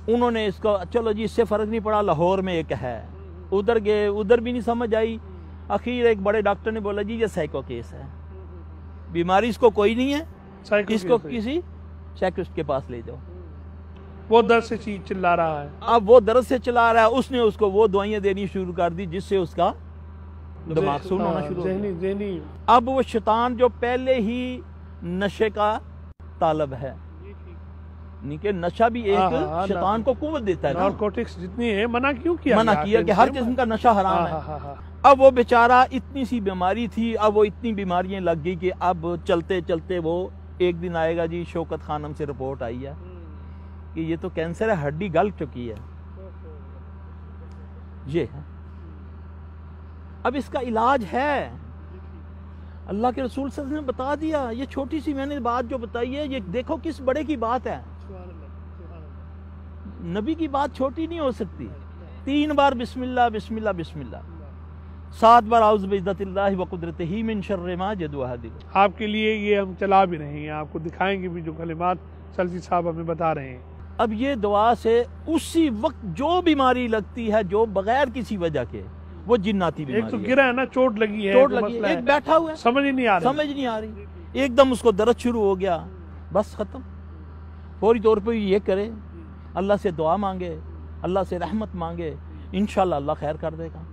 انہوں نے اس کو چلو جی اس سے فرق نہیں پڑا، لاہور میں ایک ہے، ادھر گئے، ادھر بھی نہیں سمجھ آئی، اخیر ایک بڑے ڈاکٹر نے بولا جی یہ سائیکو کیس ہے، بیماری اس کو کوئی نہیں ہے، اس کو کسی سائیکسٹ کے پاس لے جاؤ۔ وہ درد سے چلا رہا ہے، اب وہ درد سے چلا رہا ہے، اس نے اس کو وہ دوائیاں دینی شروع کر دی جس سے اس کا دماغ سن ہونا شروع ہو گیا۔ ذہنی اب وہ شیطان جو پہلے ہی نشے کا طالب ہے، نہیں کہ نشہ بھی ایک شیطان کو قوت دیتا ہے نا، نارکوٹکس جتنی ہے منع کیوں کیا؟ منع کیا کہ ہر قسم کا نشہ حرام ہے۔ اب وہ بیچارہ اتنی سی بیماری تھی، اب وہ اتنی بیماریاں لگ گئی کہ اب چلتے چلتے وہ ایک دن آئے گا جی شوکت خانم سے رپورٹ آئی ہے کہ یہ تو کینسر ہے، ہڈی گل چکی ہے، یہ ہے۔ اب اس کا علاج ہے، اللہ کے رسول صلی اللہ علیہ وسلم نے بتا دیا۔ یہ چھوٹی سی میں نے بات جو بتائی ہے، یہ دیکھو کس بڑے کی بات ہے، نبی کی بات چھوٹی نہیں ہو سکتی۔ 3 بار بسم اللہ بسم اللہ بسم اللہ، 7 بار اعوذ بعزت اللہ وقدرتہ من شر ما یجد احدکم۔ آپ کے لیے یہ ہم چلا بھی رہے ہیں، آپ کو دکھائیں گے بھی جو کلمات سلسی صاحب ہمیں بتا رہے ہیں۔ اب یہ دعا سے اسی وقت جو بیماری لگتی ہے جو بغیر کسی وجہ کے، وہ جناتی بیماری ایک تو گرا ہے نا، چوٹ لگی ہے، چوٹ لگی ہے، ایک بیٹھا ہوا ہے، سمجھ ہی نہیں آ رہی، سمجھ نہیں آ رہی، ایک دم اس کو درد شروع ہو گیا، بس ختم۔ فوری طور پہ یہ کرے، اللہ سے دعا مانگے، اللہ سے رحمت مانگے، انشاءاللہ اللہ خیر کر دے گا۔